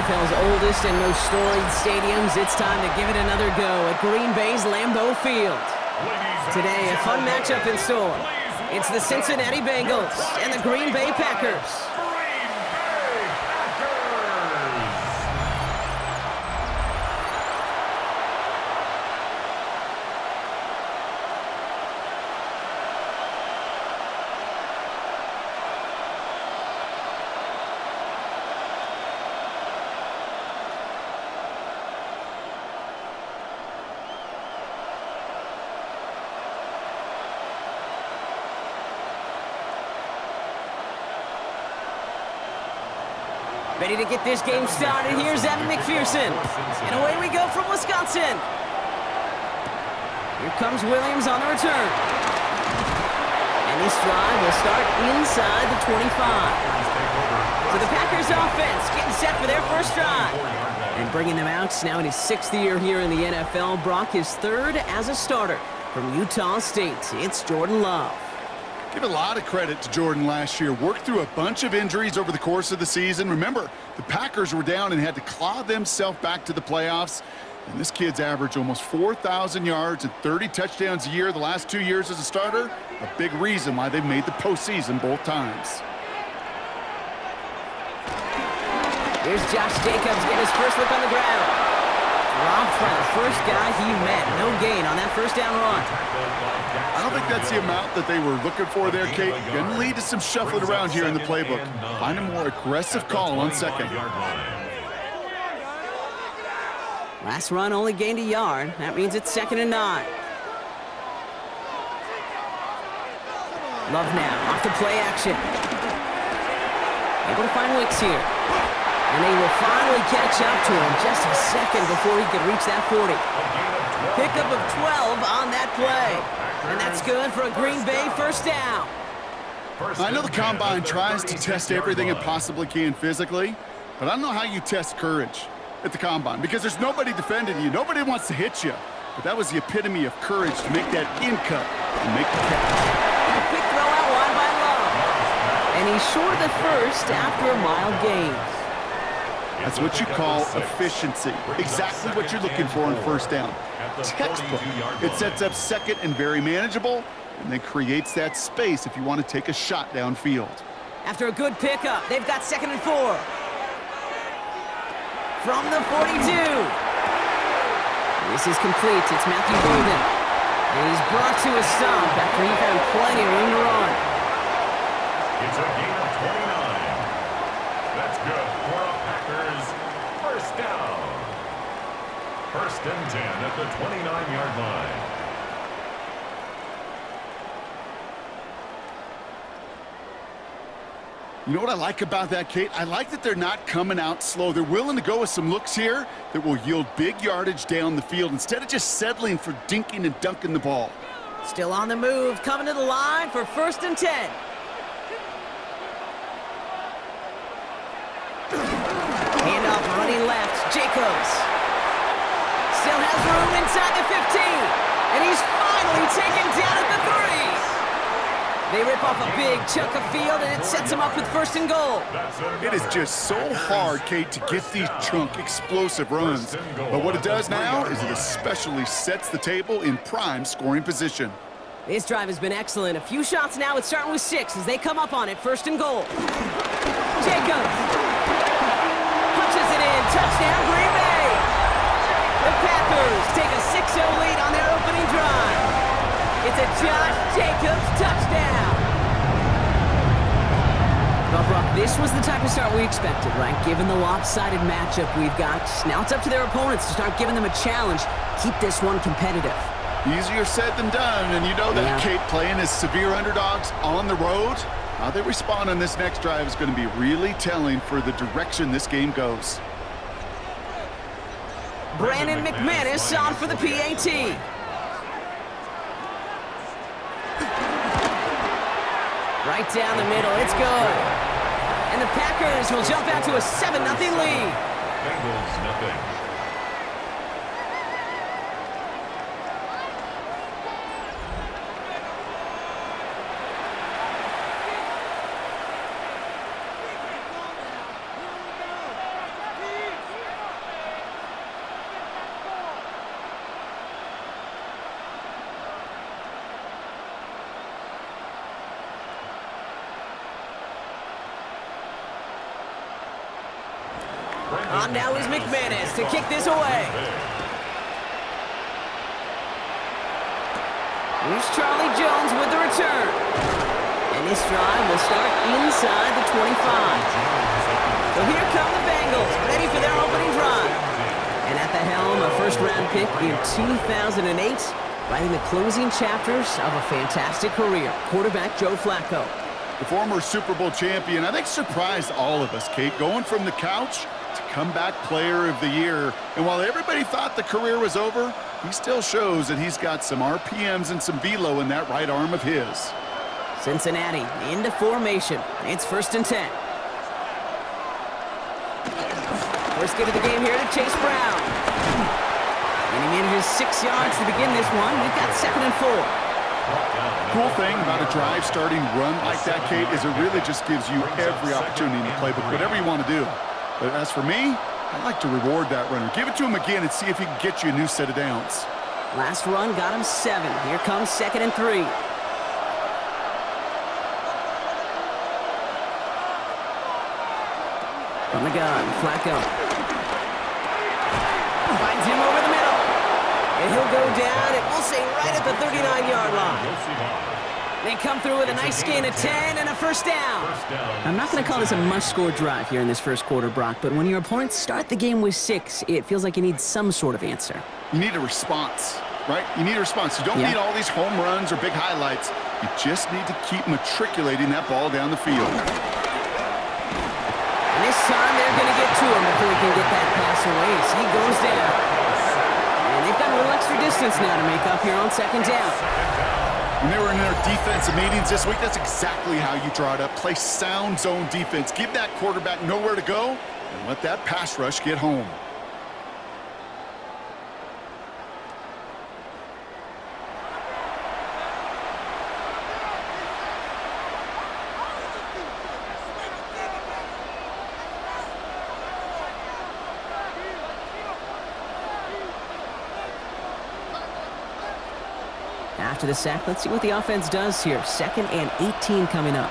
NFL's oldest and most storied stadiums, it's time to give it another go at Green Bay's Lambeau Field. Today, a fun matchup in store. It's the Cincinnati Bengals and the Green Bay Packers. Ready to get this game started. Here's Evan McPherson. And away we go from Wisconsin. Here comes Williams on the return. And this drive will start inside the 25. So the Packers offense getting set for their first drive. And bringing them out now in his 6th year here in the NFL. Brock, his 3rd as a starter from Utah State. It's Jordan Love. Give a lot of credit to Jordan last year. Worked through a bunch of injuries over the course of the season. Remember, the Packers were down and had to claw themselves back to the playoffs. And this kid's averaged almost 4,000 yards and 30 touchdowns a year the last 2 years as a starter. A big reason why they've made the postseason both times. Here's Josh Jacobs getting his first look on the ground. Robbed by the first guy he met. No gain on that first down run. I don't think that's the amount that they were looking for there, Kate. Going to lead to some shuffling around here in the playbook. Find a more aggressive call on second. Last run only gained a yard. That means it's 2nd and 9. Love now off the play action. Able to find Wicks here. And they will finally catch up to him just a second before he could reach that 40. Pickup of 12 on that play. And that's good for a Green Bay first down. I know the Combine tries to test everything it possibly can physically, but I don't know how you test courage at the Combine because there's nobody defending you. Nobody wants to hit you. But that was the epitome of courage to make that in-cut and make the catch. A quick throw out wide by Love. And he's short of the first after a mild gain. That's what you call efficiency. Exactly what you're looking for on first down. Textbook. It sets up second and very manageable, and then creates that space if you want to take a shot downfield. After a good pickup, they've got 2nd and 4. From the 42. This is complete. It's Matthew Golden. And he's brought to a stop after he found plenty of room to run. It's a gain of 29. That's good for a Packers first down. 1st and 10 at the 29-yard line. You know what I like about that, Kate? I like that they're not coming out slow. They're willing to go with some looks here that will yield big yardage down the field instead of just settling for dinking and dunking the ball. Still on the move, coming to the line for 1st and 10. Handoff running left, Jacobs. Still has room inside the 15. And he's finally taken down at the 3. They rip off a big chunk of field, and it sets them up with 1st and goal. It is just so hard, Kate, to get these chunk, explosive runs. But what it does now is it especially sets the table in prime scoring position. This drive has been excellent. A few shots now. It's starting with 6 as they come up on it. 1st and goal. Jacobs. Punches it in. Touchdown, Green Bay. The Packers take a 6-0 lead on their opening drive. It's a Josh Jacobs touchdown. Well, Brock, this was the type of start we expected, right? Given the lopsided matchup we've got. Now it's up to their opponents to start giving them a challenge. Keep this one competitive. Easier said than done, and you know that, Kate, playing as severe underdogs on the road. How they respond on this next drive is going to be really telling for the direction this game goes. Brandon McManus on for the PAT. Right down the middle, it's good. And the Packers will jump out to a 7-0 lead. Bengals nothing. On now is McManus to kick this away. Here's Charlie Jones with the return. And this drive will start inside the 25. So here come the Bengals, ready for their opening drive. And at the helm, a first-round pick in 2008, writing the closing chapters of a fantastic career, quarterback Joe Flacco. The former Super Bowl champion, I think, surprised all of us, Kate, going from the couch to comeback player of the year. And while everybody thought the career was over, he still shows that he's got some RPMs and some velo in that right arm of his. Cincinnati into formation. It's 1st and 10. First get of the game here to Chase Brown. And he manages 6 yards to begin this one. We've got 2nd and 4. Cool thing about a drive starting run like that, Kate, is it really just gives you every opportunity in the playbook, whatever you want to do. But as for me, I like to reward that runner. Give it to him again and see if he can get you a new set of downs. Last run got him 7. Here comes 2nd and 3. From the gun, Flacco. Finds him over the middle. And he'll go down, and we'll say right at the 39-yard line. They come through with a nice gain of 10 and a first down. I'm not going to call this a must-score drive here in this first quarter, Brock, but when your opponents start the game with 6, it feels like you need some sort of answer. You need a response, right? You need a response. You don't need all these home runs or big highlights. You just need to keep matriculating that ball down the field. And this time they're going to get to him before he can get that pass away as he goes down. And they've got a little extra distance now to make up here on 2nd down. When they were in their defensive meetings this week, that's exactly how you draw it up. Play sound zone defense. Give that quarterback nowhere to go and let that pass rush get home. After the sack, let's see what the offense does here. 2nd and 18 coming up.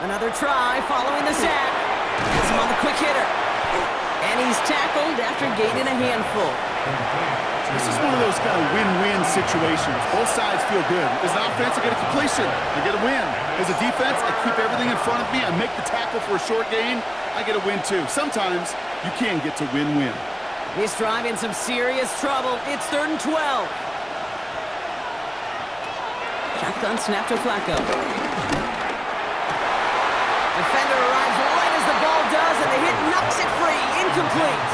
Another try following the sack. Gets him on the quick hitter. And he's tackled after gaining a handful. This is one of those kind of win-win situations. Both sides feel good. As an offense, I get a completion. I get a win. As a defense, I keep everything in front of me. I make the tackle for a short gain. I get a win, too. Sometimes you can get to win-win. This drive in some serious trouble. It's 3rd and 12. Shotgun snap to Flacco. Defender arrives right as the ball does, and the hit knocks it free. Incomplete.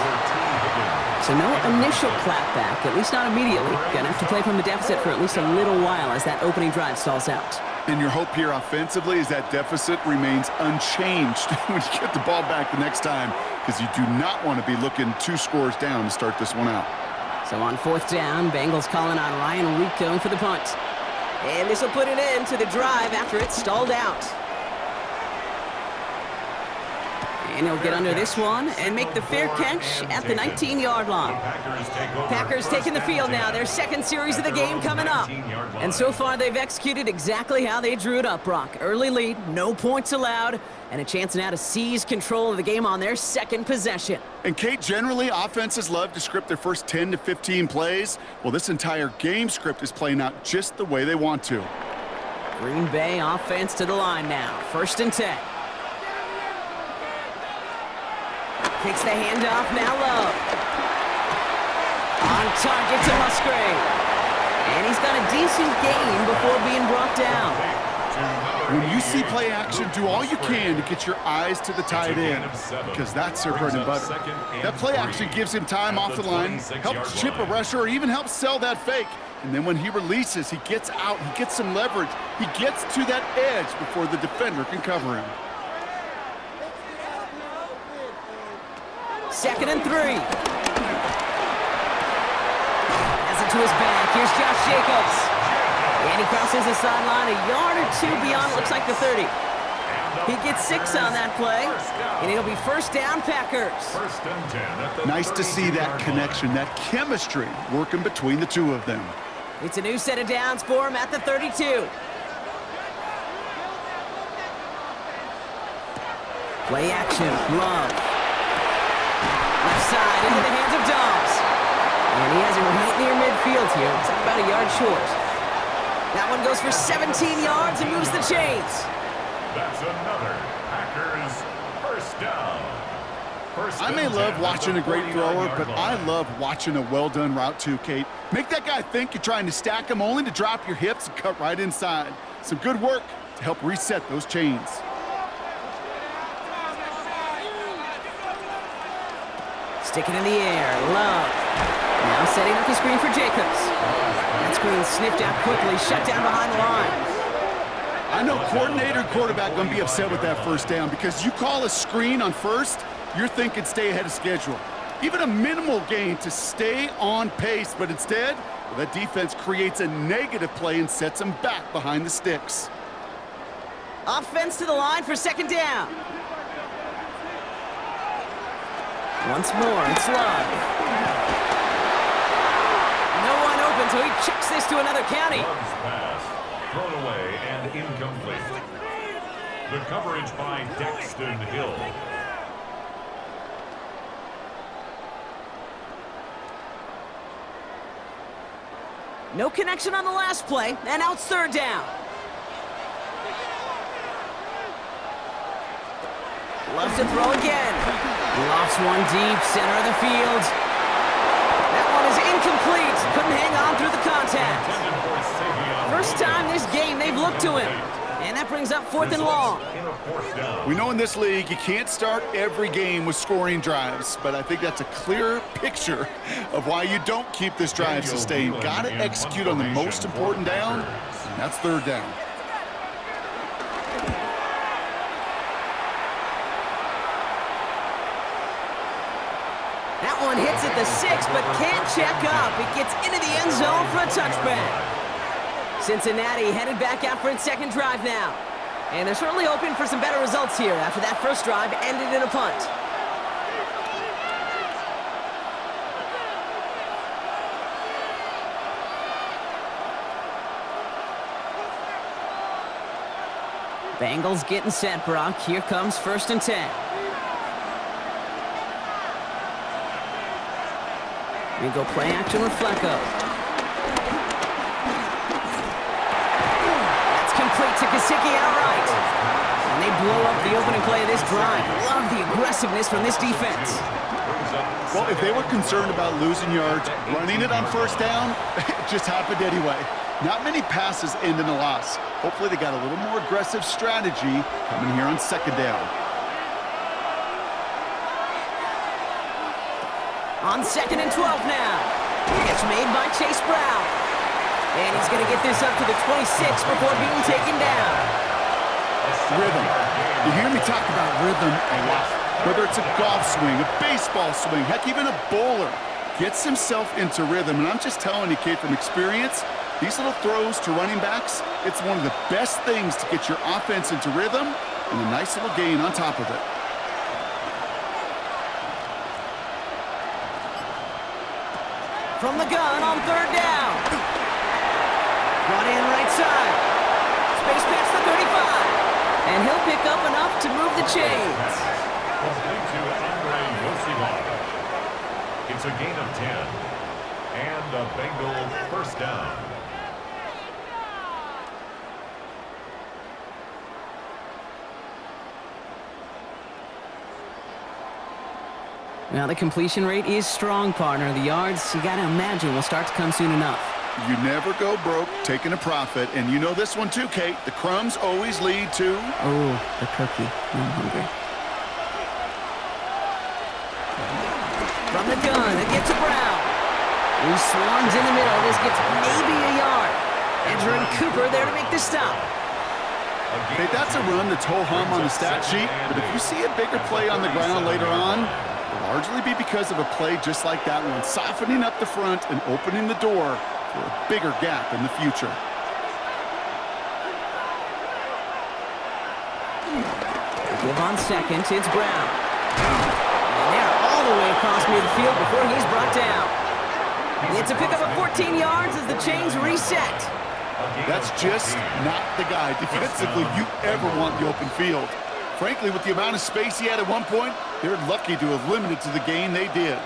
So no initial clapback, at least not immediately. Gonna have to play from a deficit for at least a little while as that opening drive stalls out. And your hope here offensively is that deficit remains unchanged when you get the ball back the next time, because you do not want to be looking 2 scores down to start this one out. So on 4th down, Bengals calling on Ryan Rico for the punt. And this will put an end to the drive after it's stalled out. And he'll get under this one and make the fair catch at the 19-yard line. Packers taking the field now. Their 2nd series of the game coming up. And so far, they've executed exactly how they drew it up, Brock. Early lead, no points allowed, and a chance now to seize control of the game on their 2nd possession. And, Kate, generally, offenses love to script their first 10 to 15 plays. Well, this entire game script is playing out just the way they want to. Green Bay offense to the line now. 1st and 10. Takes the handoff, now low. On target to Musgrave. And he's got a decent gain before being brought down. When you see play action, do all you can to get your eyes to the tight end, because that's their bread and butter. That play action gives him time off the line, helps chip a rusher, or even helps sell that fake. And then when he releases, he gets out, he gets some leverage. He gets to that edge before the defender can cover him. 2nd and 3. Has it to his back. Here's Josh Jacobs. And he crosses the sideline a yard or 2 beyond, looks like the 30. He gets 6 on that play, and it'll be 1st down, Packers. Nice to see that connection, that chemistry working between the two of them. It's a new set of downs for him at the 32. Play action, Love. Left side into the hands of Dobbs. And he has it right near midfield here. It's about a yard short. That one goes for 17 yards and moves the chains. That's another Packers first down. I may love watching a great thrower, but I love watching a well-done route too, Kate. Make that guy think you're trying to stack him only to drop your hips and cut right inside. Some good work to help reset those chains. Sticking in the air, Love. Now setting up the screen for Jacobs. That screen sniffed out quickly, shut down behind the line. I know coordinator and quarterback going to be upset with that first down because you call a screen on first, you're thinking stay ahead of schedule. Even a minimal gain to stay on pace, but instead, well, that defense creates a negative play and sets them back behind the sticks. Offense to the line for second down. Once more, it's Love. No one open, so he chucks this to another county. Love's pass thrown away and incomplete. The coverage by Daxton Hill. No connection on the last play, and now it's third down. Loves to throw again. Lofts one deep, center of the field. That one is incomplete. Couldn't hang on through the contact. First time this game they've looked to him. And that brings up fourth and long. We know in this league you can't start every game with scoring drives, but I think that's a clear picture of why you don't keep this drive sustained. Got to execute on the most important down, and that's third down. That one hits at the 6, but can't check up. It gets into the end zone for a touchback. Cincinnati headed back out for its second drive now. And they're certainly hoping for some better results here after that first drive ended in a punt. Bengals getting set, Brock. Here comes first and 10. We go play action with Flacco. That's complete to Gesicki outright. And they blow up the opening play of this drive. Love the aggressiveness from this defense. Well, if they were concerned about losing yards, running it on first down, it just happened anyway. Not many passes end in a loss. Hopefully they got a little more aggressive strategy coming here on second down. On 2nd and 12 now. Catch made by Chase Brown. And he's going to get this up to the 26 before being taken down. Rhythm. You hear me talk about rhythm a lot. Whether it's a golf swing, a baseball swing, heck, even a bowler gets himself into rhythm. And I'm just telling you, kid, from experience, these little throws to running backs, it's one of the best things to get your offense into rhythm and a nice little gain on top of it. From the gun on third down. Brought in right side. Space past the 35. And he'll pick up enough to move the chains. It's a gain of 10. And a Bengal first down. Now the completion rate is strong, partner. The yards, you got to imagine, will start to come soon enough. You never go broke taking a profit. And you know this one too, Kate. The crumbs always lead to... Oh, the cookie. I'm hungry. From the gun, it gets to Brown. He swarms in the middle. This gets maybe a yard. Edger and Cooper there to make the stop. Kate, that's a run that's ho-hum on the stat sheet. But if you see a bigger play on the ground later on, largely be because of a play just like that one, softening up the front and opening the door for a bigger gap in the future. Give on second, it's Brown. And they're all the way across midfield before he's brought down. It's a pickup of 14 yards as the chains reset. That's just not the guy defensively you ever want in the open field. Frankly, with the amount of space he had at one point, they're lucky to have limited to the gain they did.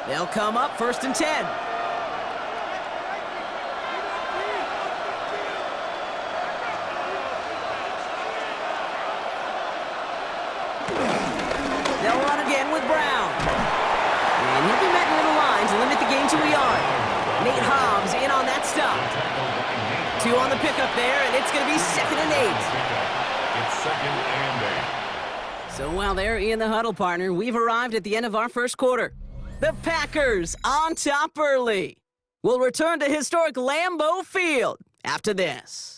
They'll come up 1st and 10. They'll run again with Brown. And he'll be met near the line to limit the gain to a yard. Nate Hobbs in on that stop. 2 on the pickup there, and it's going to be 2nd and 8. It's 2nd and 8. So while they're in the huddle, partner, we've arrived at the end of our first quarter. The Packers on top early. We'll return to historic Lambeau Field after this.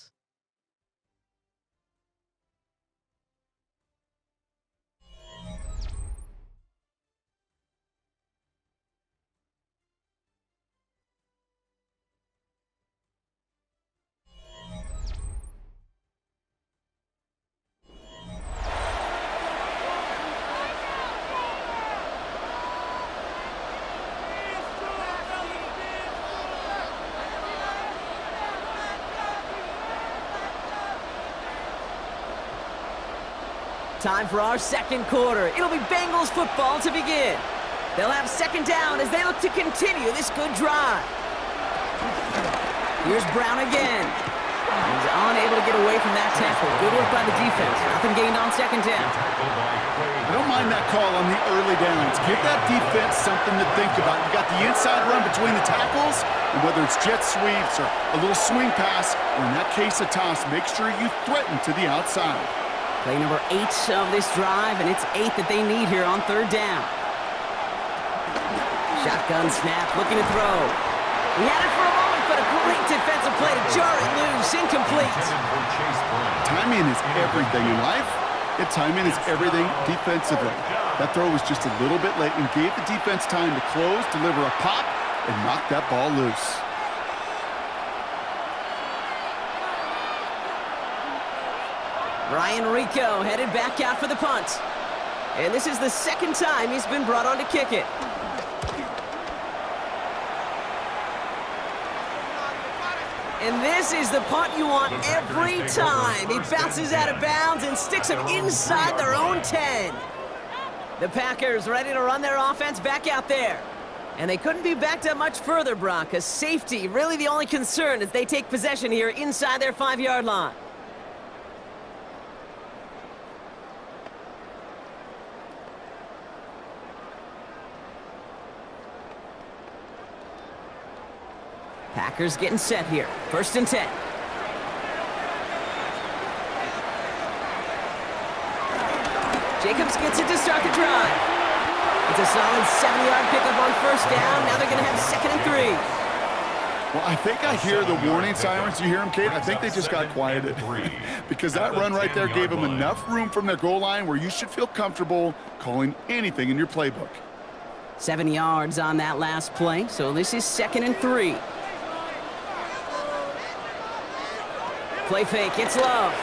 Time for our second quarter. It'll be Bengals football to begin. They'll have 2nd down as they look to continue this good drive. Here's Brown again. He's unable to get away from that tackle. Good work by the defense. Nothing gained on 2nd down. I don't mind that call on the early downs. Give that defense something to think about. You got the inside run between the tackles, and whether it's jet sweeps or a little swing pass, or in that case a toss, make sure you threaten to the outside. Play number 8 of this drive, and it's 8 that they need here on 3rd down. Shotgun snap, looking to throw. He had it for a moment, but a great defensive play to jar it loose, incomplete. Timing is everything in life, and timing is everything defensively. That throw was just a little bit late and gave the defense time to close, deliver a pop, and knock that ball loose. Ryan Rico headed back out for the punt. And this is the 2nd time he's been brought on to kick it. And this is the punt you want every time. He bounces out of bounds and sticks him inside their own 10. The Packers ready to run their offense back out there. And they couldn't be backed up much further, Brock, because safety really the only concern as they take possession here inside their 5-yard line. Packers getting set here. 1st and 10. Jacobs gets it to start the drive. It's a solid 7-yard pickup on 1st down. Now they're going to have 2nd and 3. Well, I think I hear the warning sirens. You hear them, Kate? I think they just got quieted. Because that run right there gave them enough room from their goal line where you should feel comfortable calling anything in your playbook. 7 yards on that last play, so this is 2nd and 3. Play fake, it's Love.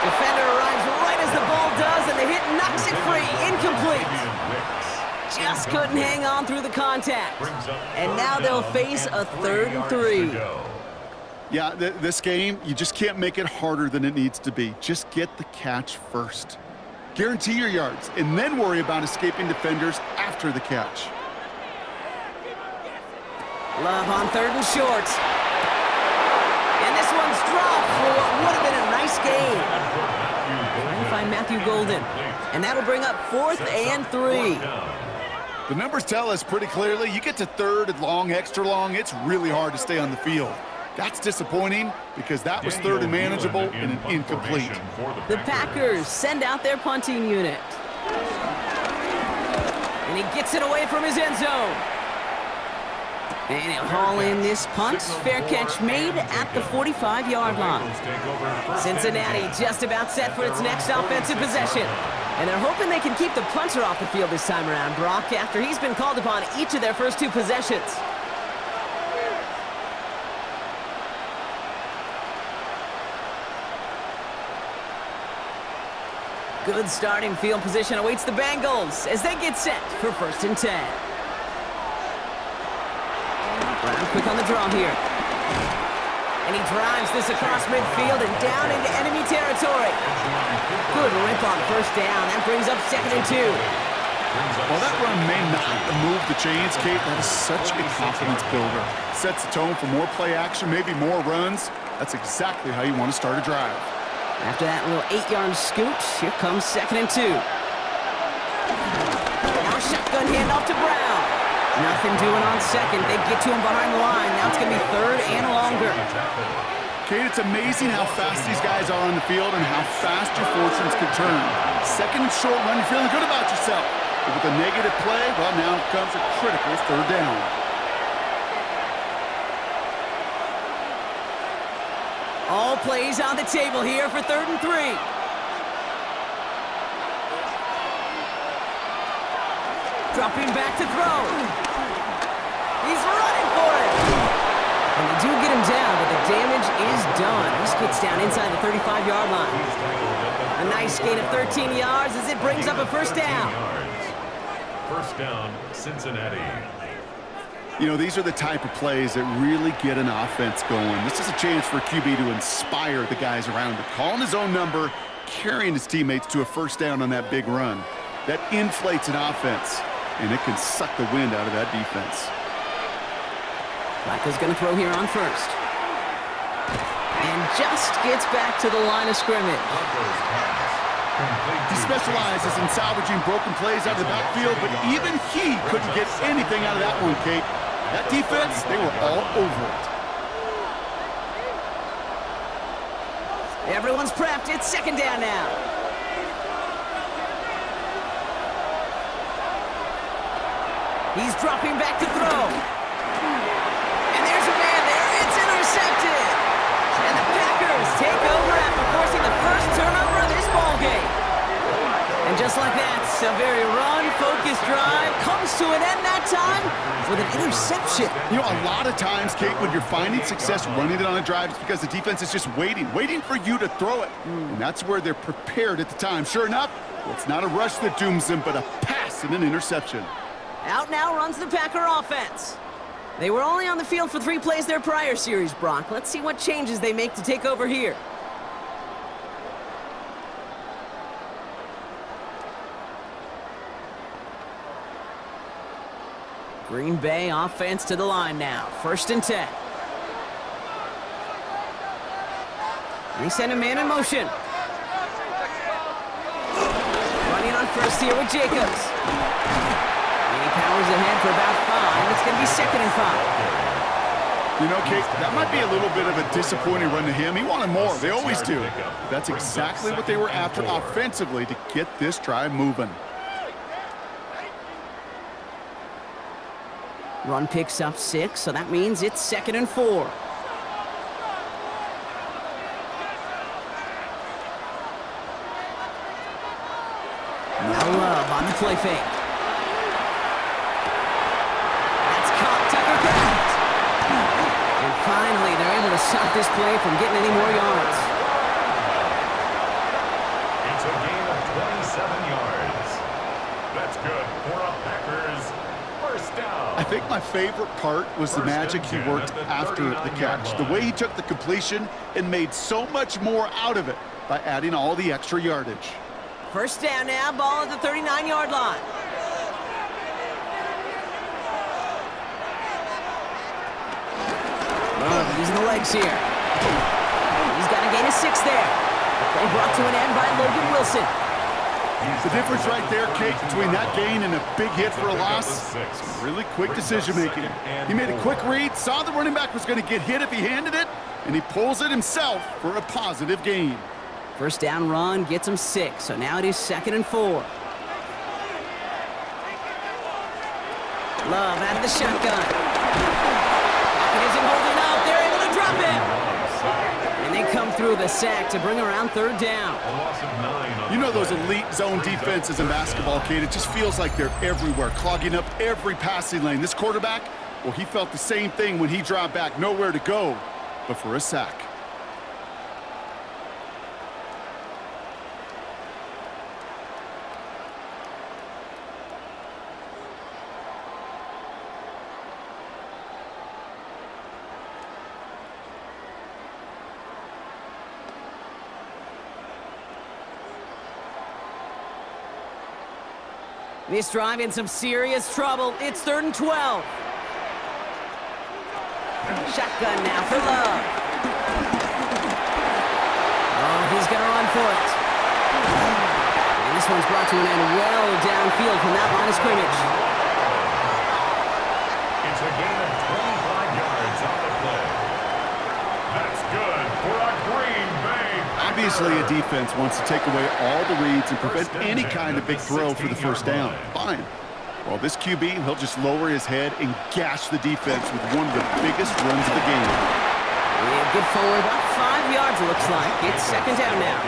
Defender arrives right as the ball does, and the hit knocks it free. Incomplete. Just couldn't hang on through the contact. And now they'll face a 3rd and 3. Yeah, this game, you just can't make it harder than it needs to be. Just get the catch first. Guarantee your yards, and then worry about escaping defenders after the catch. Love on 3rd and short. And this one's dropped for what would have been a nice gain. Trying to find Matthew Golden. And that'll bring up 4th and 3. The numbers tell us pretty clearly, you get to 3rd and long, extra long, it's really hard to stay on the field. That's disappointing because that was 3rd and manageable and an incomplete. The Packers send out their punting unit. And he gets it away from his end zone. And he'll haul in this punt. Fair catch made at the 45-yard line. Cincinnati just about set for its next offensive possession. And they're hoping they can keep the punter off the field this time around, Brock, after he's been called upon each of their first 2 possessions. Good starting field position awaits the Bengals as they get set for 1st and 10. Brown quick on the draw here. And he drives this across midfield and down into enemy territory. Good rip on first down. That brings up 2nd and 2. While that run may not move the chains, Kate, that is such a confidence builder. Sets the tone for more play action, maybe more runs. That's exactly how you want to start a drive. After that little 8-yard scoot, here comes 2nd and 2. Now a shotgun handoff to Brown. Nothing doing on 2nd. They get to him behind the line. Now it's going to be 3rd and longer. Kate, it's amazing how fast these guys are on the field and how fast your fortunes can turn. 2nd and short run, you're feeling good about yourself. But with a negative play, well, now comes a critical 3rd down. All plays on the table here for 3rd and 3. Dropping back to throw. He's running for it. And they do get him down, but the damage is done. This gets down inside the 35-yard line. A nice gain of 13 yards as it brings up a 1st down. 1st down, Cincinnati. You know, these are the type of plays that really get an offense going. This is a chance for a QB to inspire the guys around him. Calling his own number, carrying his teammates to a 1st down on that big run. That inflates an offense, and it can suck the wind out of that defense. Flacco's going to throw here on 1st. And just gets back to the line of scrimmage. He specializes in salvaging broken plays out of the backfield, but even he couldn't get anything out of that one, Kate. That defense, they were all over it. Everyone's prepped. It's 2nd down now. He's dropping back to throw. And there's a man there. It's intercepted. And the Packers take over after forcing the first turnover of this ballgame. And just like that, a very run-focused drive comes to an end that time with an interception. You know, a lot of times, Kate, when you're finding success running it on a drive, it's because the defense is just waiting for you to throw it. And that's where they're prepared at the time. Sure enough, it's not a rush that dooms them, but a pass and an interception. Out now runs the Packer offense. They were only on the field for 3 plays their prior series, Brock. Let's see what changes they make to take over here. Green Bay offense to the line now. 1st and 10. They send a man in motion. Running on 1st here with Jacobs. And he powers ahead for about 5. It's going to be 2nd and 5. You know, Kate, that might be a little bit of a disappointing run to him. He wanted more. They always do. That's exactly what they were after offensively to get this drive moving. Run picks up 6, so that means it's 2nd and 4. Now Love on the play fake. That's caught Tucker Craft. And finally, they're able to stop this play from getting any more yards. It's a gain of 27 yards. That's good for a Packers 1st down. I think my favorite part was the magic he worked after the catch. The way he took the completion and made so much more out of it by adding all the extra yardage. 1st down now, ball at the 39-yard line. Using the legs here. He's got a gain of 6 there. Play brought to an end by Logan Wilson. The difference right there, Kate, between that gain and a big hit for a loss, really quick decision-making. He made a quick read, saw the running back was going to get hit if he handed it, and he pulls it himself for a positive gain. 1st down run gets him 6, so now it is 2nd and 4. Love out of the shotgun. Pocket isn't holding up. They're able to drop him. And they come through the sack to bring around 3rd down. You know those elite zone defenses in basketball, Kate, it just feels like they're everywhere, clogging up every passing lane. This quarterback, well, he felt the same thing when he dropped back, nowhere to go but for a sack. This drive in some serious trouble. It's 3rd and 12. Shotgun now for Love. Oh, he's going to run for it. And this one's brought to an end well downfield from that line of scrimmage. It's a gain of 25 yards on the play. That's good for a Green Bay. Obviously, a defense wants to take away all the reads and prevent any kind of big throw for the first down. Fine. Well, this QB, he'll just lower his head and gash the defense with one of the biggest runs of the game. Yeah, good forward, about 5 yards it looks like. It's 2nd down now.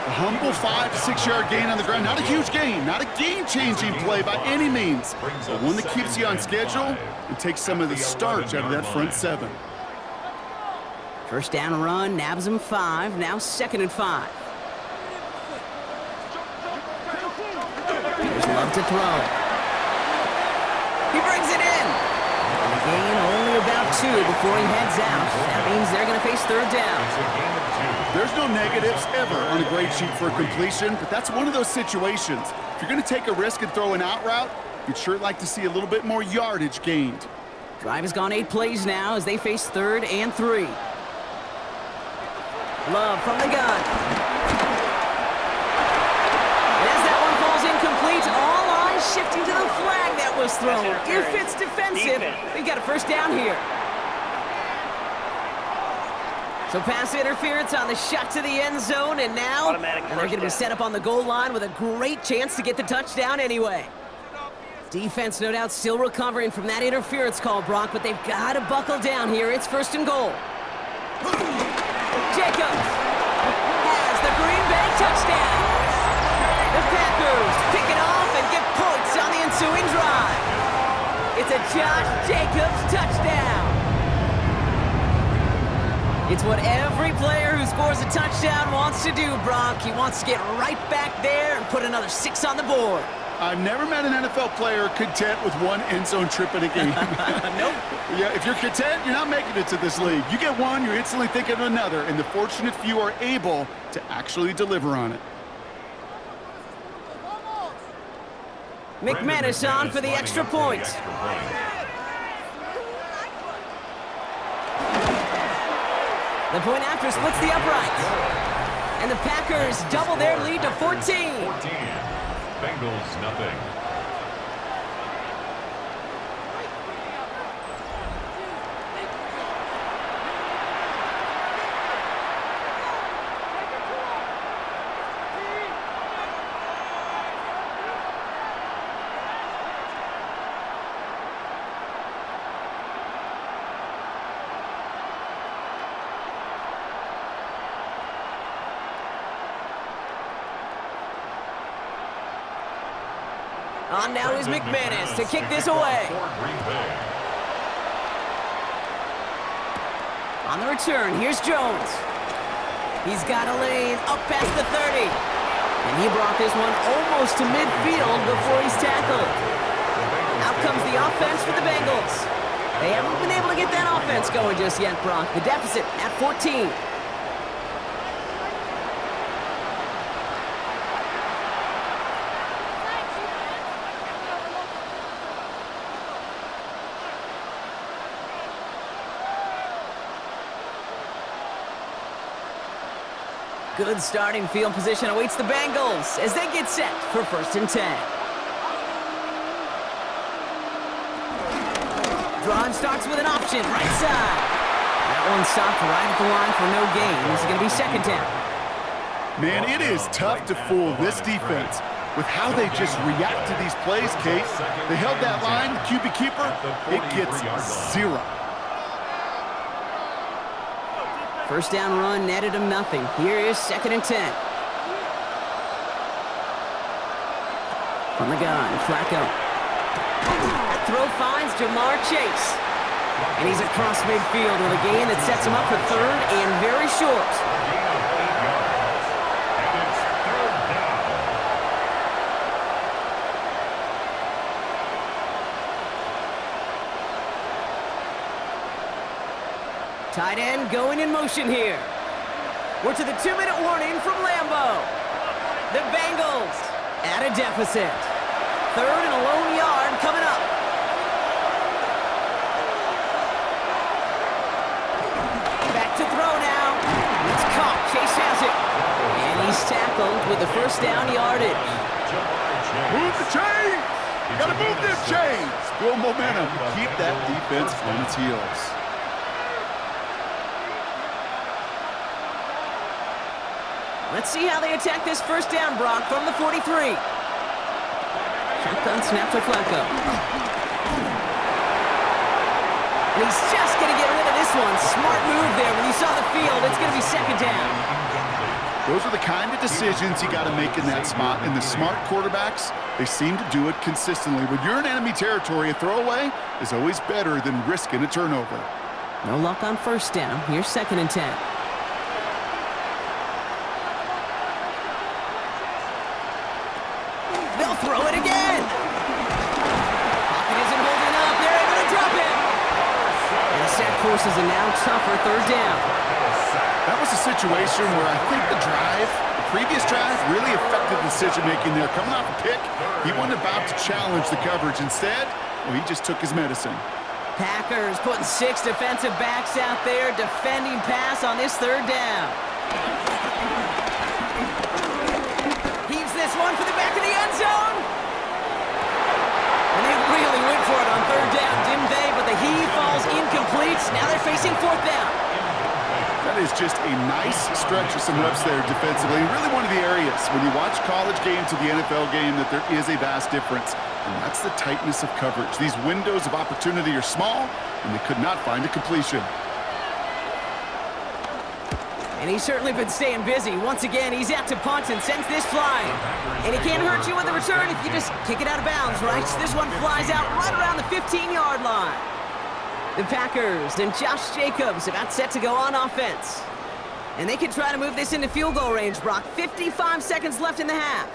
A humble 5 to 6 yard gain on the ground. Not a huge gain, not a game-changing play by any means, but one that keeps you on schedule and takes some of the starch out of that front 7. First down run, nabs him 5, now 2nd and 5. There's Love to throw. He brings it in. And the gain only about 2 before he heads out. That means they're going to face 3rd down. There's no negatives ever on a grade sheet for a completion, but that's one of those situations. If you're going to take a risk and throw an out route, you'd sure like to see a little bit more yardage gained. Drive has gone 8 plays now as they face 3rd and 3. Love from the gun. And as that one falls incomplete, all eyes shifting to the flag that was thrown. If it's defensive, we got a first down here. So pass interference on the shot to the end zone, and now they're going to be set up on the goal line with a great chance to get the touchdown anyway. Defense, no doubt, still recovering from that interference call, Brock, but they've got to buckle down here. It's 1st and goal. Jacobs has the Green Bay touchdown. The Packers pick it off and get points on the ensuing drive. It's a Josh Jacobs touchdown. It's what every player who scores a touchdown wants to do, Brock. He wants to get right back there and put another 6 on the board. I've never met an NFL player content with one end zone trip in a game. Nope. Yeah, if you're content, you're not making it to this league. You get one, you're instantly thinking of another, and the fortunate few are able to actually deliver on it. McManus on for the extra point. The point after splits the uprights. And the Packers double their lead to 14. Bengals, nothing. On now is McManus to kick this away. On the return, here's Jones. He's got a lane up past the 30. And he brought this one almost to midfield before he's tackled. Out comes the offense for the Bengals. They haven't been able to get that offense going just yet, Brock. The deficit at 14. Good starting field position awaits the Bengals as they get set for 1st and 10. Drive starts with an option, right side. That one stopped right at the line for no gain. This is going to be 2nd down. Man, it is tough to fool this defense with how they just react to these plays, Kate. They held that line, the QB keeper, it gets 0. First down run netted him nothing. Here is 2nd and 10. From the gun, Flacco. That throw finds Jamar Chase. And he's across midfield with a gain that sets him up for 3rd and very short. Tight end going in motion here. We're to the 2-minute warning from Lambeau. The Bengals at a deficit. third and a lone yard coming up. Back to throw now. It's caught. Chase has it. And he's tackled with the first down yardage. Move the chains! Gotta move them chains! Build momentum. Keep that defense on its heels. Let's see how they attack this first down, Brock, from the 43. Shotgun snap to Flacco. And he's just going to get rid of this one. Smart move there when you saw the field. It's going to be second down. Those are the kind of decisions you got to make in that spot. And the smart quarterbacks, they seem to do it consistently. When you're in enemy territory, a throwaway is always better than risking a turnover. No luck on first down. Here's second and 10. They'll throw it again. Pocket isn't holding up. They're able to drop it. And the sack forces a now tougher third down. That was a situation where I think the previous drive, really affected the decision-making there. Coming off a pick, he wasn't about to challenge the coverage. Instead, well, he just took his medicine. Packers putting 6 defensive backs out there defending pass on this third down. Heaves this one for the back of the end zone. And they really went for it on third down, didn't they? But the heave falls incomplete. Now they're facing fourth down. That is just a nice stretch of some reps there defensively. Really one of the areas when you watch college game to the NFL game that there is a vast difference. And that's the tightness of coverage. These windows of opportunity are small, and they could not find a completion. And he's certainly been staying busy. Once again, he's out to punt and sends this flying. And he can't hurt you with the return if you just kick it out of bounds, right? This one flies out right around the 15-yard line. The Packers and Josh Jacobs about set to go on offense. And they can try to move this into field goal range, Brock. 55 seconds left in the half.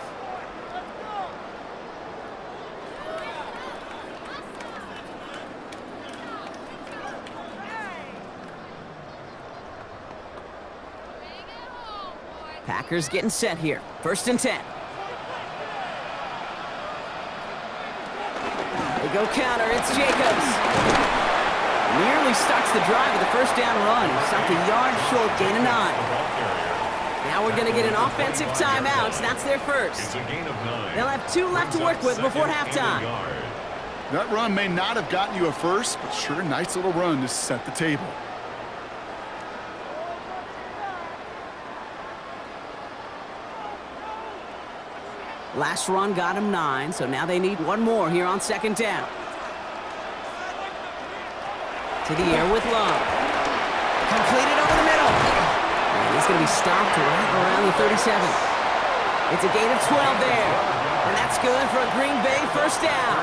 Packers getting set here. First and 10. They go counter. It's Jacobs. Nearly starts the drive with a first down run. He stopped a yard short, gain of 9. Now we're going to get an offensive timeout. That's their first. They'll have 2 left to work with before halftime. That run may not have gotten you a first, but sure, nice little run to set the table. Last run got him 9, so now they need one more here on second down. To the air with Love. Completed over the middle. And he's going to be stopped right around the 37. It's a gain of 12 there. And that's good for a Green Bay first down.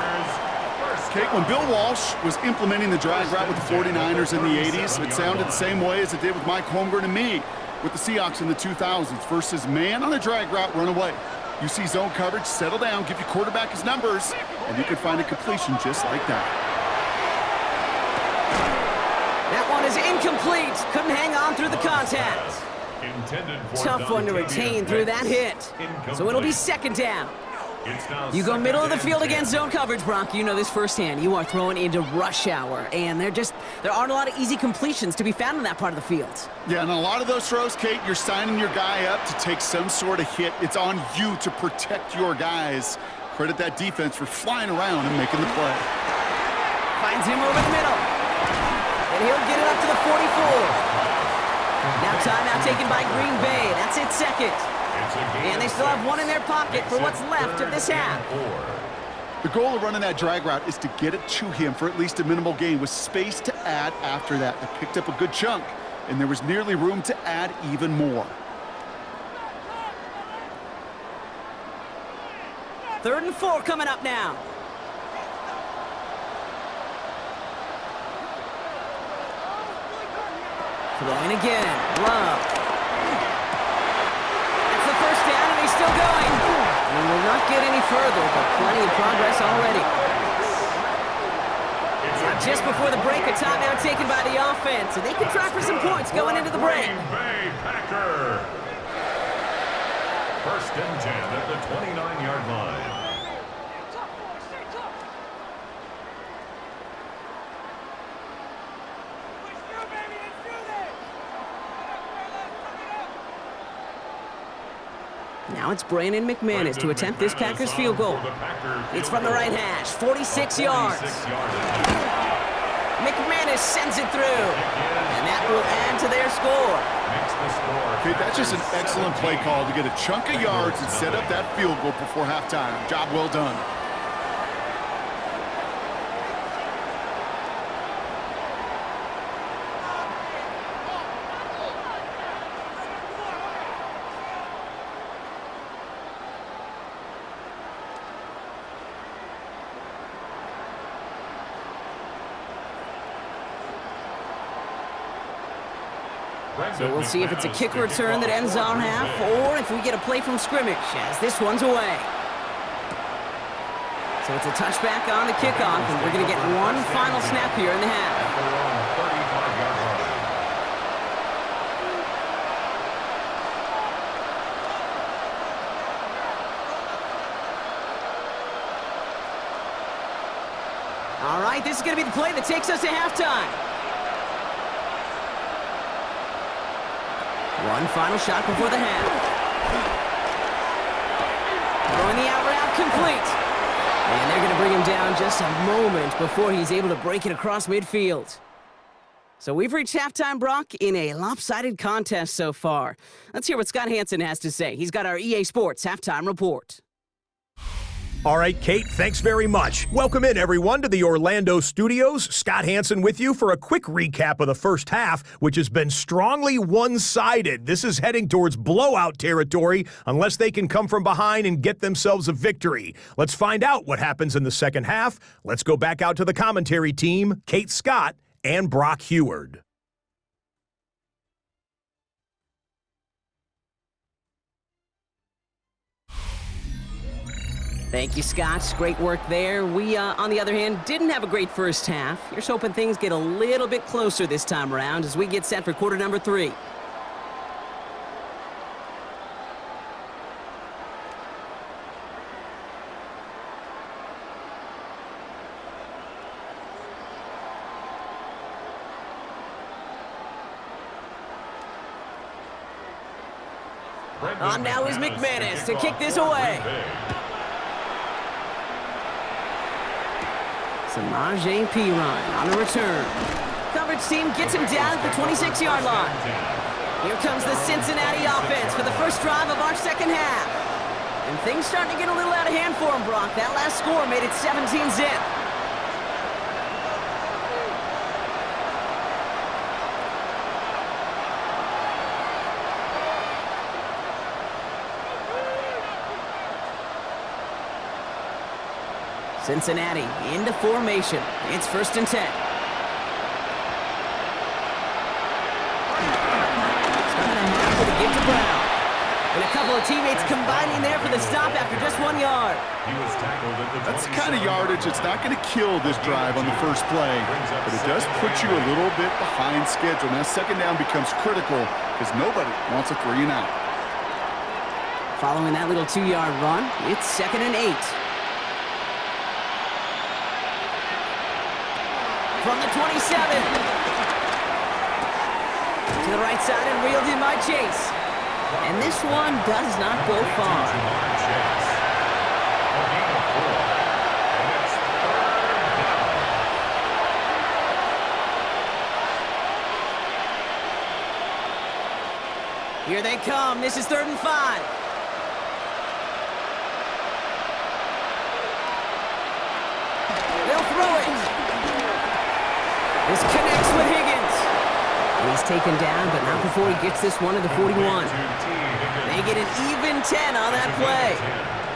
Kate, when Bill Walsh was implementing the drag route with the 49ers in the 80s, it sounded the same way as it did with Mike Holmgren and me with the Seahawks in the 2000s versus man on a drag route, run away. You see zone coverage, settle down, give your quarterback his numbers, and you can find a completion just like that. That one is incomplete. Couldn't hang on through the contact. Tough one to retain through that hit. So it'll be second down. You go middle of the field against zone coverage, Brock. You know this firsthand. You are throwing into rush hour, and there aren't a lot of easy completions to be found in that part of the field. Yeah, and a lot of those throws, Kate, you're signing your guy up to take some sort of hit. It's on you to protect your guys. Credit that defense for flying around and making the play. Finds him over the middle. And he'll get it up to the 44. Now timeout taken by Green Bay. That's its second. And they still have one in their pocket for what's left of this half. The goal of running that drag route is to get it to him for at least a minimal gain with space to add after that. They picked up a good chunk, and there was nearly room to add even more. Third and 4 coming up now. Throwing again. Love. That's the first down, and he's still going. And will not get any further, but plenty of progress already. Now just before the break, a timeout taken by the offense, and they can try for some points going into the break. Green Bay Packer. First and 10 at the 29-yard line. Now it's Brandon McManus to attempt this Packers field goal. It's from the right hash, 46 yards. McManus sends it through, and that will add to their score. Okay, that's just an excellent play call to get a chunk of yards and set up that field goal before halftime. Job well done. So we'll see if it's a kick return that ends our half, or if we get a play from scrimmage, as this one's away. So it's a touchback on the kickoff, and we're going to get one final snap here in the half. All right, this is going to be the play that takes us to halftime. One final shot before the half. Throwing the out route complete. And they're going to bring him down just a moment before he's able to break it across midfield. So we've reached halftime, Brock, in a lopsided contest so far. Let's hear what Scott Hansen has to say. He's got our EA Sports halftime report. All right, Kate, thanks very much. Welcome in, everyone, to the Orlando studios. Scott Hansen with you for a quick recap of the first half, which has been strongly one-sided. This is heading towards blowout territory unless they can come from behind and get themselves a victory. Let's find out what happens in the second half. Let's go back out to the commentary team, Kate Scott and Brock Heward. Thank you, Scott. Great work there. We, on the other hand, didn't have a great first half. Here's hoping things get a little bit closer this time around as we get set for quarter number 3. On now is McManus to kick this away. Samaje Perine on a return. Coverage team gets him down at the 26-yard line. Here comes the Cincinnati offense for the first drive of our second half. And things starting to get a little out of hand for him, Brock. That last score made it 17-zip. Cincinnati into formation. It's 1st and 10. Starting a half with a give to Brown. And a couple of teammates combining there for the stop after just 1 yard. That's the kind of yardage that's not going to kill this drive on the first play, but it does put you a little bit behind schedule. Now second down becomes critical because nobody wants a 3 and out. Following that little 2-yard run, it's 2nd and 8. From the 27. To the right side and reeled in by Chase. And this one does not go far. Here they come. This is 3rd and 5. They'll throw it. This connects with Higgins. He's taken down, but not before he gets this one to the 41. They get an even 10 on that play.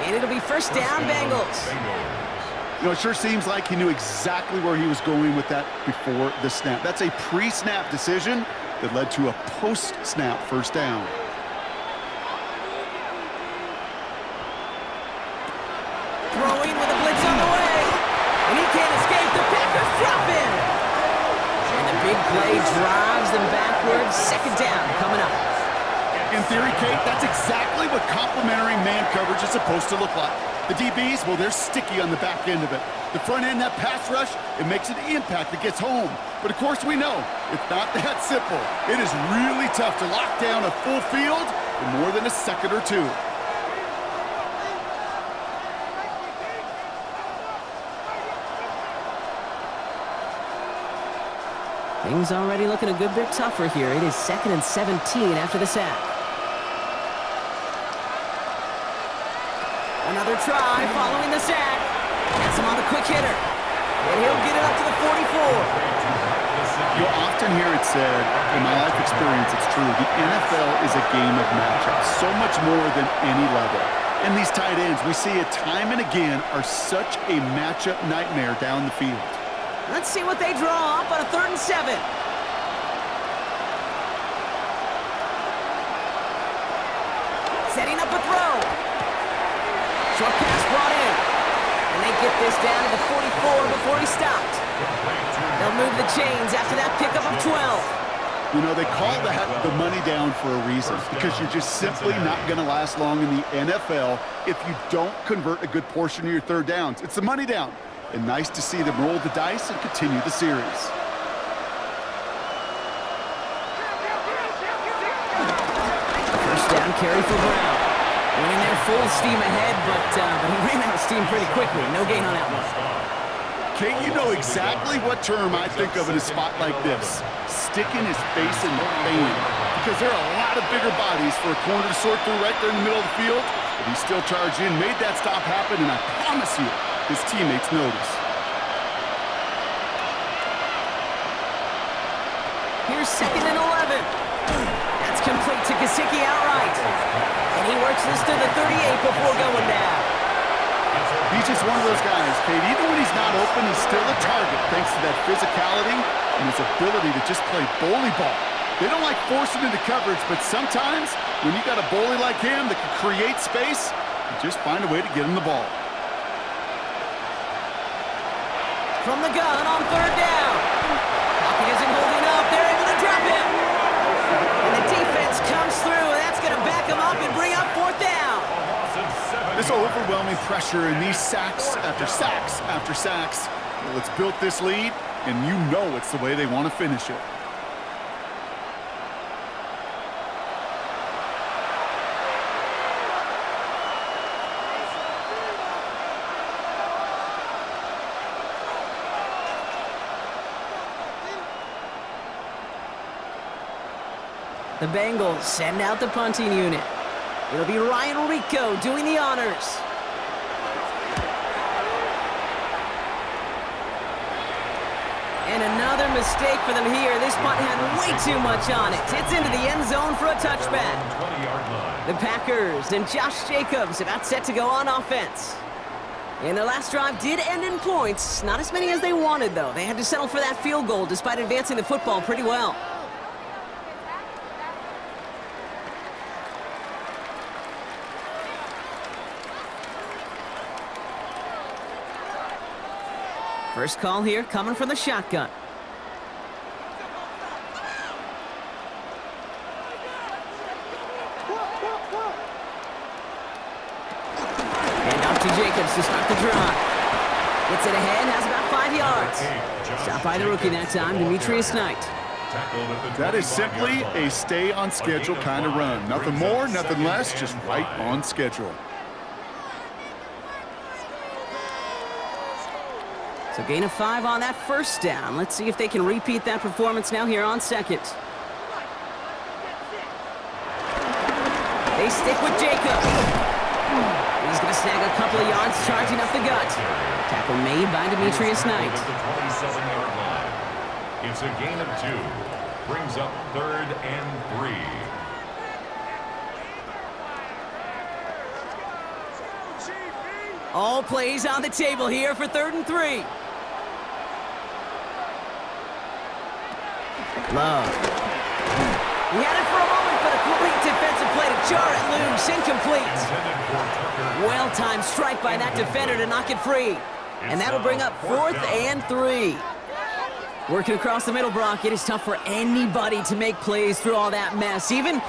And it'll be 1st down, Bengals. You know, it sure seems like he knew exactly where he was going with that before the snap. That's a pre-snap decision that led to a post-snap 1st down. Throwing with a blitz on the way. And he can't escape. The Packers drop in. And the big play drives them backwards. 2nd down coming up. In theory, Kate, that's exactly what complementary man coverage is supposed to look like. The DBs, well, they're sticky on the back end of it. The front end, that pass rush, it makes an impact that gets home. But of course we know, it's not that simple. It is really tough to lock down a full field for more than a second or two. Things already looking a good bit tougher here. It is 2nd and 17 after the sack. Another try following the sack. Has him on the quick hitter. And he'll get it up to the 44. You'll often hear it said, in my life experience, it's true, the NFL is a game of matchups, so much more than any level. And these tight ends, we see it time and again, are such a matchup nightmare down the field. Let's see what they draw up on a 3rd and 7. Setting up a throw. Short pass brought in. And they get this down to the 44 before he stopped. They'll move the chains after that pickup of 12. You know, they call that the money down for a reason, because you're just simply not going to last long in the NFL if you don't convert a good portion of your 3rd downs. It's the money down. And nice to see them roll the dice and continue the series. First down carry for Brown. Winning there full steam ahead, but he ran out of steam pretty quickly. No gain on that one. Kate, you know exactly what term I think of in a spot like this. Sticking his face in the pain. Because there are a lot of bigger bodies for a corner to sort through right there in the middle of the field. But he still charged in, made that stop happen, and I promise you, his teammates notice. Here's 2nd and 11. That's complete to Gesicki outright. And he works this to the 38 before going down. He's just one of those guys, Kate. Even when he's not open, he's still a target thanks to that physicality and his ability to just play bully ball. They don't like forcing into coverage, but sometimes when you got a bully like him that can create space, you just find a way to get him the ball. From the gun on 3rd down. Pocket isn't holding up. They're able to drop him. And the defense comes through, and that's going to back him up and bring up 4th down. This overwhelming pressure and these sacks after sacks after sacks. Well, it's built this lead, and you know it's the way they want to finish it. The Bengals send out the punting unit. It'll be Ryan Rico doing the honors. And another mistake for them here. This punt had way too much on it. It's into the end zone for a touchback. The Packers and Josh Jacobs about set to go on offense. And their last drive did end in points. Not as many as they wanted, though. They had to settle for that field goal despite advancing the football pretty well. First call here coming from the shotgun. And off to Jacobs to start the drive. Gets it ahead, has about 5 yards. Stopped by the rookie that time, Demetrius Knight. That is simply a stay-on-schedule kind of run. Nothing more, nothing less, just right on schedule. So gain of 5 on that first down. Let's see if they can repeat that performance now here on 2nd. They stick with Jacobs. He's going to snag a couple of yards charging up the gut. Tackle made by Demetrius Knight. The 27-yard line. It's a gain of 2. Brings up 3rd and 3. All plays on the table here for 3rd and 3. Love. He had it for a moment, but a great defensive play to jar it loose. Incomplete. Well-timed strike by that defender to knock it free. And that'll bring up 4th and 3. Working across the middle, Brock, it is tough for anybody to make plays through all that mess, even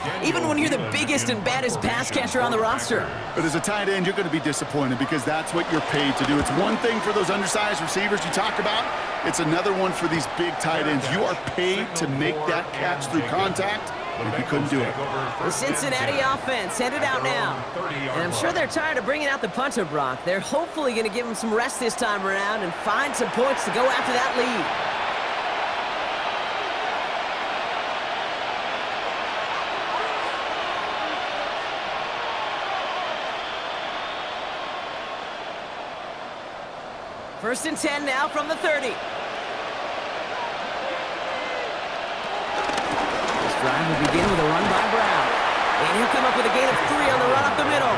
when you're the biggest and baddest pass catcher on the roster. But as a tight end, you're going to be disappointed because that's what you're paid to do. It's one thing for those undersized receivers you talk about. It's another one for these big tight ends. You are paid to make that catch through contact, and you couldn't do it. The Cincinnati offense headed out now. And I'm sure they're tired of bringing out the punter, Brock. They're hopefully going to give him some rest this time around and find some points to go after that lead. First and 10 now from the 30. This drive will begin with a run by Brown. And he'll come up with a gain of 3 on the run up the middle.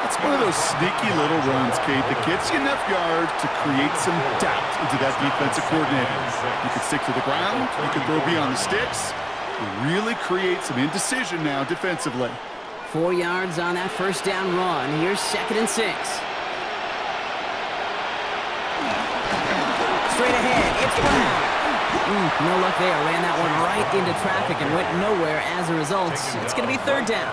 It's one of those sneaky little runs, Kate, that gets you enough yards to create some doubt into that defensive coordinator. You can stick to the ground, you can throw beyond the sticks, you really create some indecision now defensively. 4 yards on that first down run. Here's 2nd and 6. Straight ahead, it's Brown. No luck there. Ran that one right into traffic and went nowhere as a result. It's going to be 3rd down.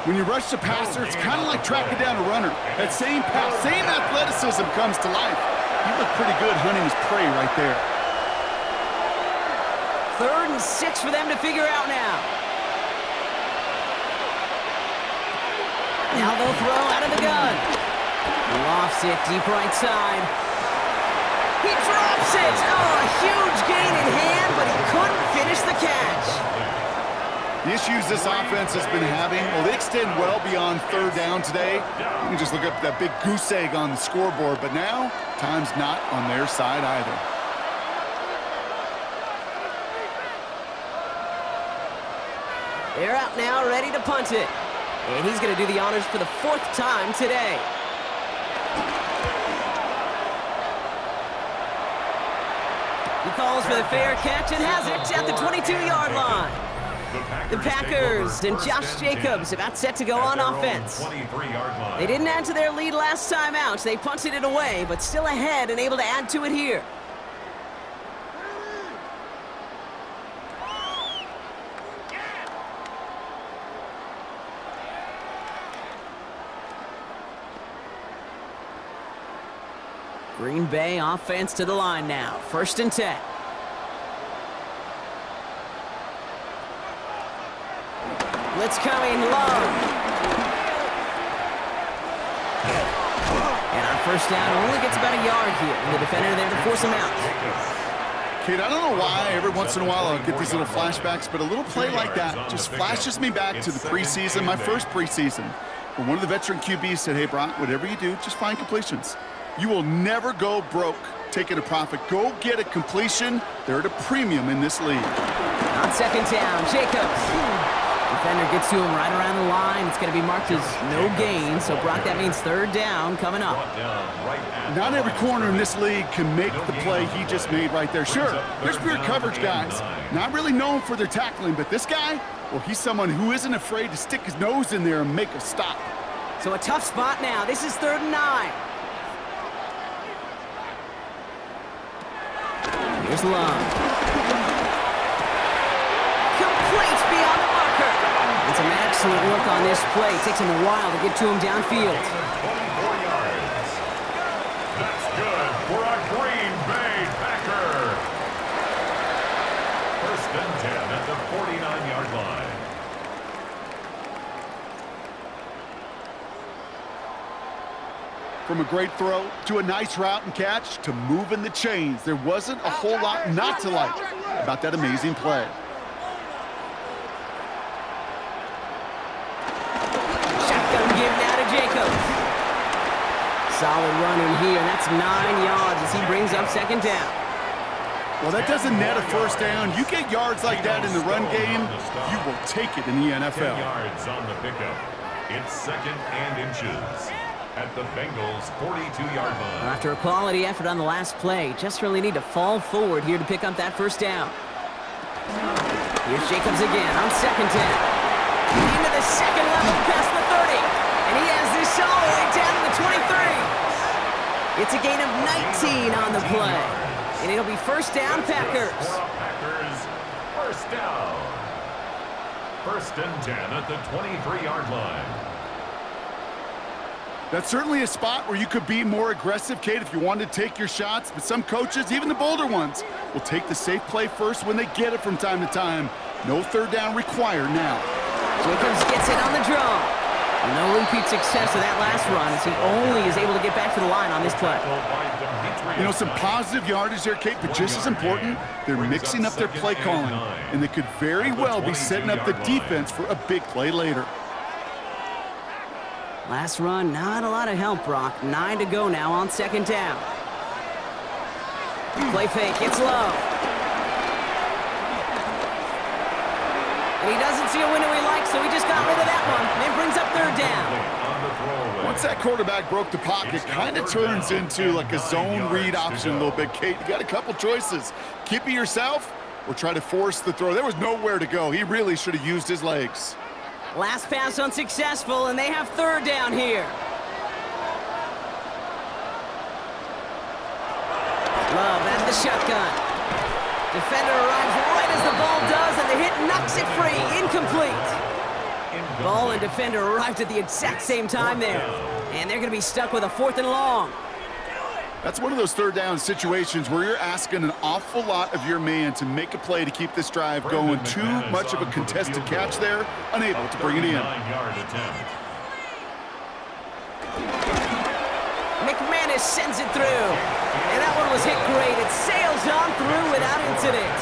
When you rush the passer, it's kind of like tracking down a runner. That same pass, same athleticism comes to life. He looked pretty good hunting his prey right there. 3rd and 6 for them to figure out now. Now they'll throw out of the gun. Lofts it deep right side. He drops it! Oh, a huge gain in hand, but he couldn't finish the catch. The issues this offense has been having, well, they extend well beyond 3rd down today. You can just look up that big goose egg on the scoreboard, but now, time's not on their side either. They're out now, ready to punt it. And he's going to do the honors for the 4th time today. He calls for the fair catch and has it at the 22-yard line. The Packers and Josh Jacobs about set to go on offense. They didn't add to their lead last time out. They punted it away, but still ahead and able to add to it here. Green Bay offense to the line now. 1st and 10. Blitz coming, Love. And on 1st down, only gets about a yard here. And the defender there to force him out. Kate, I don't know why every once in a while I'll get these little flashbacks, but a little play like that just flashes me back to the preseason, my first preseason, where one of the veteran QBs said, hey, Brock, whatever you do, just find completions. You will never go broke taking a profit. Go get a completion. They're at a premium in this league. On 2nd down, Jacobs. Defender gets to him right around the line. It's going to be marked as no gain. So, Brock, that means 3rd down coming up. Not every corner in this league can make the play he just made right there. Sure, there's pure coverage guys. Not really known for their tackling, but this guy, well, he's someone who isn't afraid to stick his nose in there and make a stop. So, a tough spot now. This is 3rd and 9. Here's Love. Complete beyond the marker. It's an excellent look on this play. It takes him a while to get to him downfield. 24 yards. That's good for a Green Bay Packer. 1st and 10 at the 49-yard line. From a great throw to a nice route and catch to moving the chains. There wasn't a whole lot not to like about that amazing play. Shotgun give now to Jacobs. Solid run in here. That's 9 yards as he brings up 2nd down. Well, that doesn't net a 1st down. You get yards like that in the run game, you will take it in the NFL. 10 yards on the pickup. It's 2nd and inches at the Bengals' 42-yard line. After a quality effort on the last play, just really need to fall forward here to pick up that 1st down. Here's Jacobs again on 2nd down. Into the 2nd level past the 30. And he has this all the way down to the 23. It's a gain of 19 on the play. And it'll be 1st down, Packers. Packers, 1st down. 1st and 10 at the 23-yard line. That's certainly a spot where you could be more aggressive, Kate, if you wanted to take your shots. But some coaches, even the bolder ones, will take the safe play first when they get it from time to time. No 3rd down required now. Jacobs gets it on the draw. No repeat success of that last run as he only is able to get back to the line on this play. You know, some positive yardage there, Kate, but just as important, they're mixing up their play calling. And they could very well be setting up the defense for a big play later. Last run, not a lot of help, Brock. 9 to go now on second down. Play fake, it's low. And he doesn't see a window he likes, so he just got rid of that one. And brings up third down. Once that quarterback broke the pocket, kind of turns into like a zone read option a little bit, Kate. You got a couple choices. Keep it yourself or try to force the throw. There was nowhere to go. He really should have used his legs. Last pass unsuccessful, and they have third down here. Love at the shotgun. Defender arrives right as the ball does, and the hit knocks it free. Incomplete. Ball and defender arrived at the exact same time there. And they're going to be stuck with a 4th and long. That's one of those third down situations where you're asking an awful lot of your man to make a play to keep this drive going. Too much of a contested catch there, unable to bring it in. McManus sends it through. And that one was hit great. It sails on through without incident.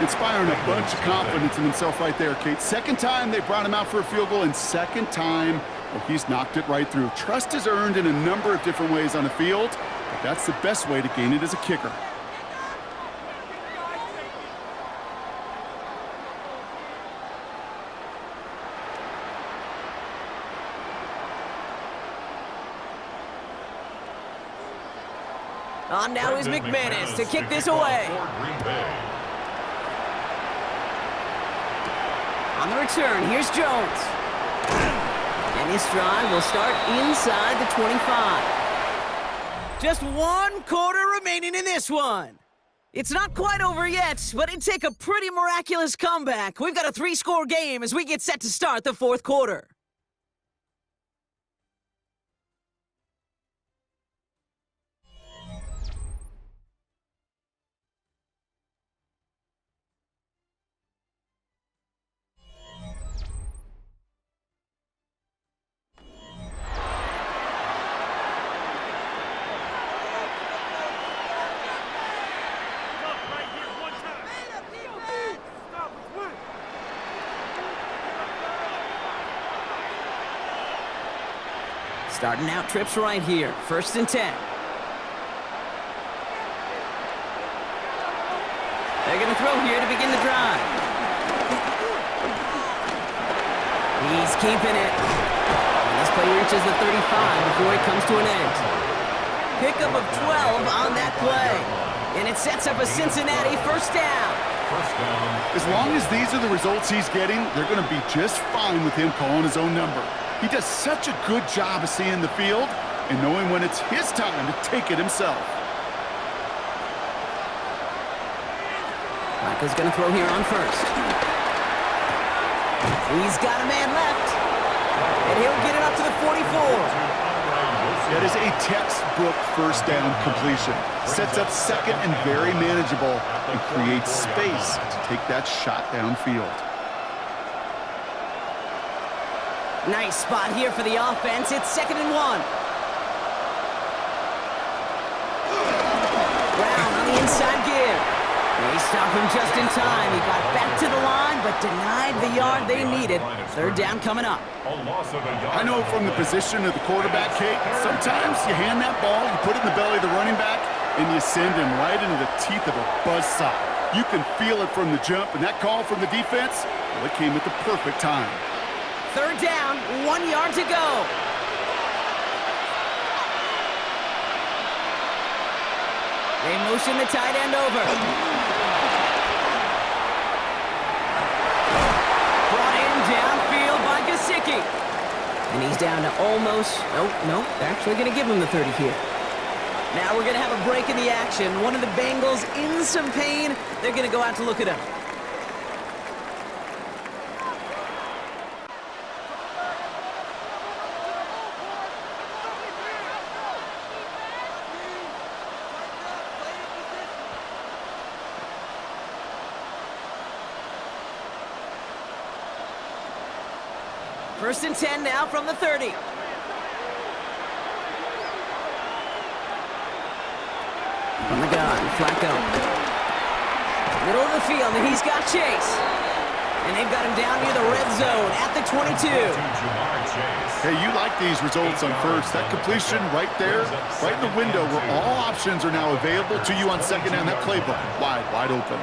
Inspiring a bunch of confidence in himself right there, Kate. Second time they brought him out for a field goal, and second time, well, he's knocked it right through. Trust is earned in a number of different ways on the field, but that's the best way to gain it as a kicker. On now is McManus to kick this away. On the return, here's Jones. And his drive will start inside the 25. Just 1 quarter remaining in this one. It's not quite over yet, but it'd take a pretty miraculous comeback. We've got a 3-score game as we get set to start the 4th quarter. Starting out trips right here. 1st and 10. They're going to throw here to begin the drive. He's keeping it. And this play reaches the 35 before it comes to an end. Pickup of 12 on that play. And it sets up a Cincinnati 1st down. As long as these are the results he's getting, they're going to be just fine with him calling his own number. He does such a good job of seeing the field and knowing when it's his time to take it himself. Flacco's going to throw here on 1st. He's got a man left. And he'll get it up to the 44. That is a textbook 1st down completion. Sets up 2nd and very manageable and creates space to take that shot downfield. Nice spot here for the offense. It's 2nd and 1. Brown on the inside give. They stop him just in time. He got back to the line, but denied the yard they needed. 3rd down coming up. I know from the position of the quarterback, Kate, sometimes you hand that ball, you put it in the belly of the running back, and you send him right into the teeth of a buzzsaw. You can feel it from the jump, and that call from the defense, well, it came at the perfect time. 3rd down, 1 yard to go. They motion the tight end over. Brought in downfield by Gesicki. And he's down to almost, nope, they're actually going to give him the 30 here. Now we're going to have a break in the action. One of the Bengals in some pain. They're going to go out to look at him. First and 10 now from the 30. From the gun, Flacco. Middle of the field, and he's got Chase. And they've got him down near the red zone at the 22. Hey, you like these results on first. That completion right there, right in the window where all options are now available to you on second down. That playbook wide open.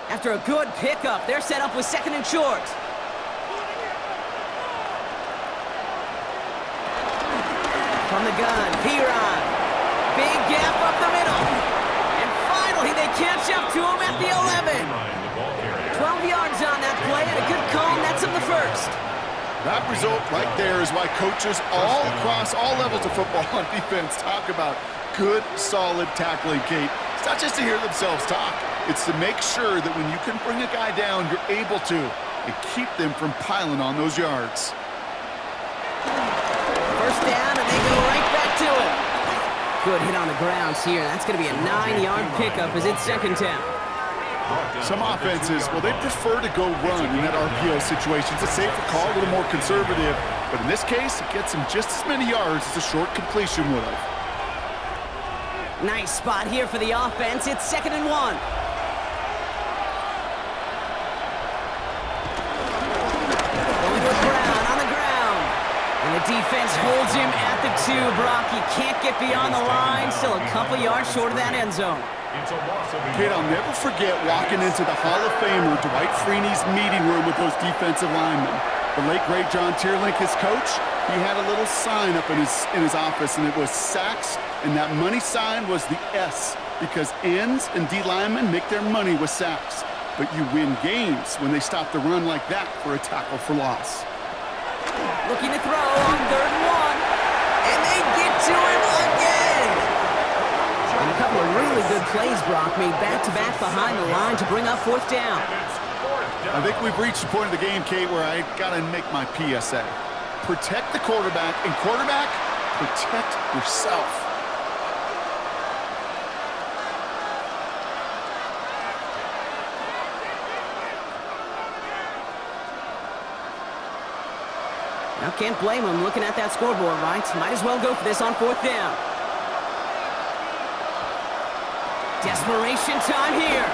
After a good pickup, they're set up with second and short. From the gun, Tiburon. Big gap up the middle. And finally, they catch up to him at the 11. 12 yards on that play, and a good call nets him the first. That result right there is why coaches all across all levels of football on defense talk about good, solid tackling, Kate. It's not just to hear themselves talk. It's to make sure that when you can bring a guy down, you're able to, and keep them from piling on those yards. First down, and they go right back to it. Good hit on the grounds here. That's going to be a 9-yard pickup as it's second down. Some offenses, well, they prefer to go run in that RPO situation. It's a safer call, a little more conservative. But in this case, it gets them just as many yards as a short completion would have. Nice spot here for the offense. It's second and 1. The defense holds him at the 2. Brock, he can't get beyond the line. Still a couple yards short of that end zone. Kate, I'll never forget walking into the Hall of Famer Dwight Freeney's meeting room with those defensive linemen. The late, great John Tierlink, his coach, he had a little sign up in his office, and it was sacks, and that money sign was the S, because ends and D linemen make their money with sacks. But you win games when they stop the run like that for a tackle for loss. Looking to throw on 3rd and 1. And they get to him again. And a couple of really good plays, Brock, made back-to-back behind the line to bring up 4th down. I think we've reached the point of the game, Kate, where I got to make my PSA. Protect the quarterback, and quarterback, protect yourself. Now, can't blame him looking at that scoreboard, right? Might as well go for this on 4th down. Desperation time here.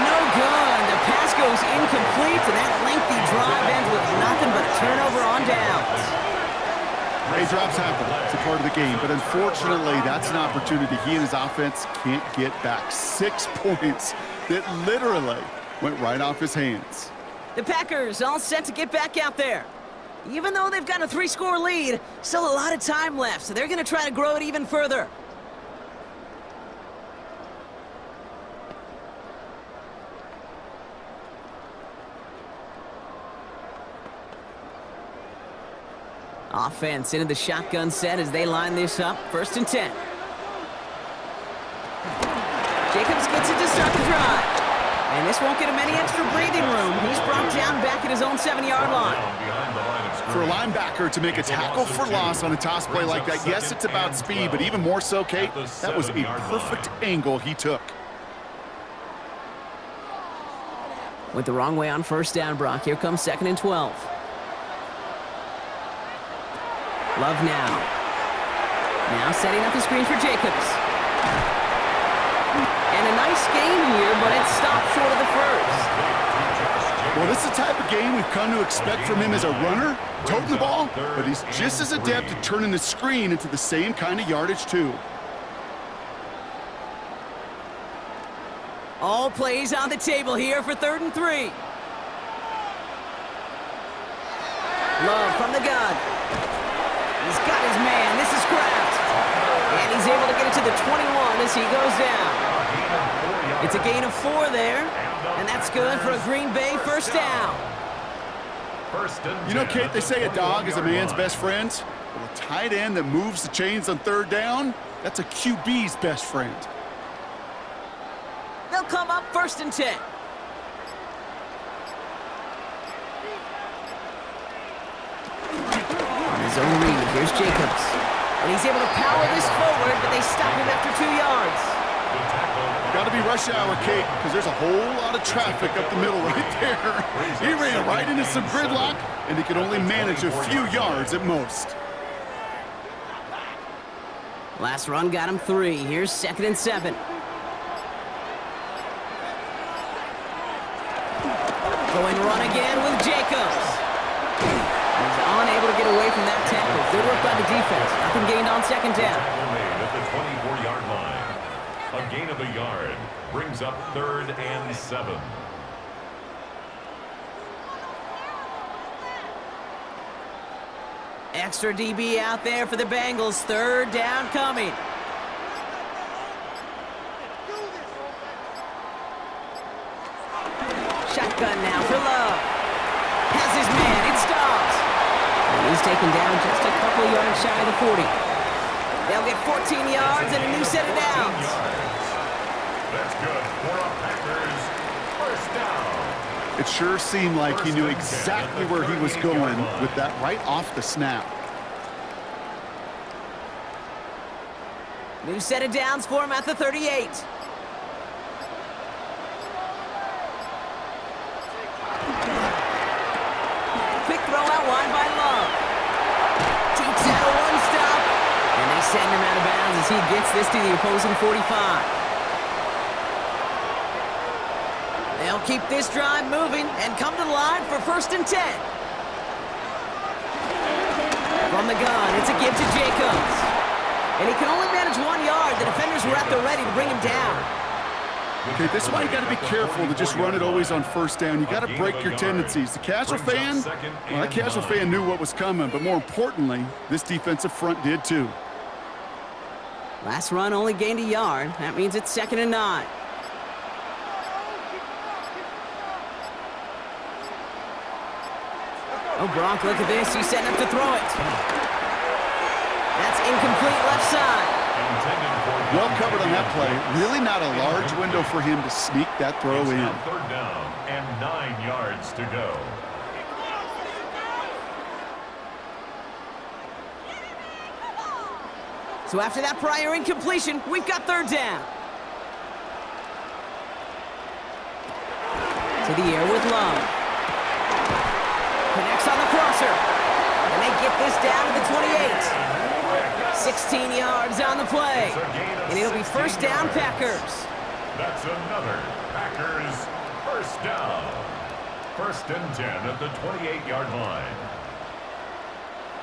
No good. The pass goes incomplete, and that lengthy drive ends with nothing but a turnover on downs. Hey, drops happen. It's a part of the game. But unfortunately, that's an opportunity he and his offense can't get back. 6 points that literally went right off his hands. The Packers all set to get back out there. Even though they've got a 3-score lead, still a lot of time left, so they're going to try to grow it even further. Offense into the shotgun set as they line this up. 1st and 10. Jacobs gets it to start the drive. And this won't get him any extra breathing room. He's brought down back at his own 7-yard line. For a linebacker to make a tackle for loss on a toss play like that, yes, it's about speed, but even more so, Kate, that was a perfect angle he took. Went the wrong way on 1st down, Brock. Here comes 2nd and 12. Love now. Now setting up the screen for Jacobs. And a nice game here, but it's stopped short of the first. Well, this is the type of game we've come to expect from him as a runner, toting the ball, but he's just as adept at turning the screen into the same kind of yardage, too. All plays on the table here for 3rd and 3. Love from the gun. He's got his man. This is Kraft. And he's able to get it to the 21 as he goes down. It's a gain of 4 there, and that's good for a Green Bay 1st down. You know, Kate, they say a dog is a man's best friend. Well, a tight end that moves the chains on 3rd down, that's a QB's best friend. They'll come up 1st and 10. On his own read, here's Jacobs. And he's able to power this forward, but they stop him after 2 yards. Got to be rush hour, Kate, because there's a whole lot of traffic up the middle right there. He ran right into some gridlock, and he could only manage a few yards at most. Last run got him 3. Here's 2nd and 7. again with Jacobs. He's unable to get away from that tackle. Good work by the defense. Nothing gained on second down. Tackle made at the 24-yard line. A gain of a yard brings up 3rd and 7. Extra DB out there for the Bengals. 3rd down coming. Shotgun now for Love. Has his man. It stops. And he's taken down just a couple yards shy of the 40. They'll get 14 yards and a new set of downs. That's good for a Packers first down. It sure seemed like he knew exactly where he was going with that right off the snap. New set of downs for him at the 38. Quick throw out wide by Love. Takes out a one-stop. And they send him out of bounds as he gets this to the opposing 45. They'll keep this drive moving and come to the line for 1st and 10. From the gun, it's a give to Jacobs. And he can only manage 1 yard. The defenders were at the ready to bring him down. Okay, this is why you got to be careful to just run it always on 1st down. You got to break your tendencies. The casual fan, well, that casual fan knew what was coming, but more importantly, this defensive front did too. Last run only gained a yard. That means it's 2nd and 9. Oh, Gronk, look at this. He's setting up to throw it. That's incomplete left side. Well covered on that play. Really not a large window for him to sneak that throw in. 3rd down and 9 yards to go. So after that prior incompletion, we've got 3rd down. To the air with Love. Connects on the crosser. And they get this down to the 28. 16 yards on the play. And it'll be 1st down Packers. That's another Packers first down. 1st and 10 at the 28-yard line.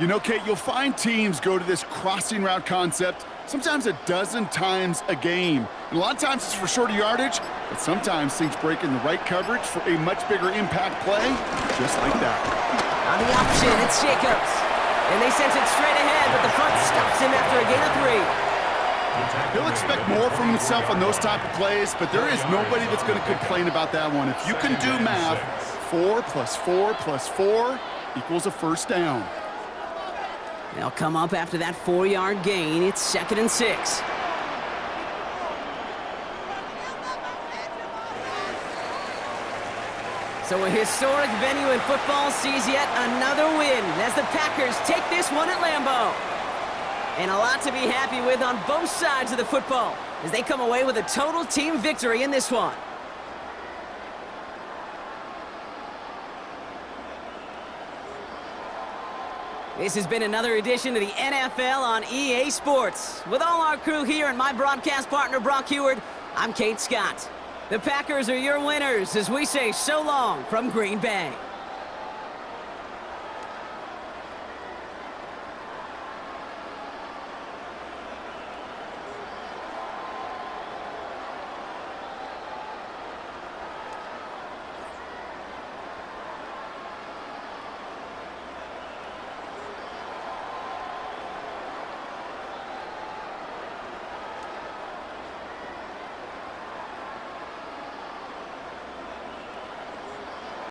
You know, Kate, you'll find teams go to this crossing route concept sometimes a dozen times a game. And a lot of times it's for shorter yardage, but sometimes things break in the right coverage for a much bigger impact play, just like that. On the option, it's Jacobs. And they sent it straight ahead, but the front stops him after a gain of 3. He'll expect more from himself on those type of plays, but there is nobody that's going to complain about that one. If you can do math, 4 + 4 + 4 equals a 1st down. They'll come up after that 4-yard gain. It's 2nd and 6. So a historic venue in football sees yet another win as the Packers take this one at Lambeau. And a lot to be happy with on both sides of the football as they come away with a total team victory in this one. This has been another edition of the NFL on EA Sports. With all our crew here and my broadcast partner, Brock Heward, I'm Kate Scott. The Packers are your winners as we say so long from Green Bay.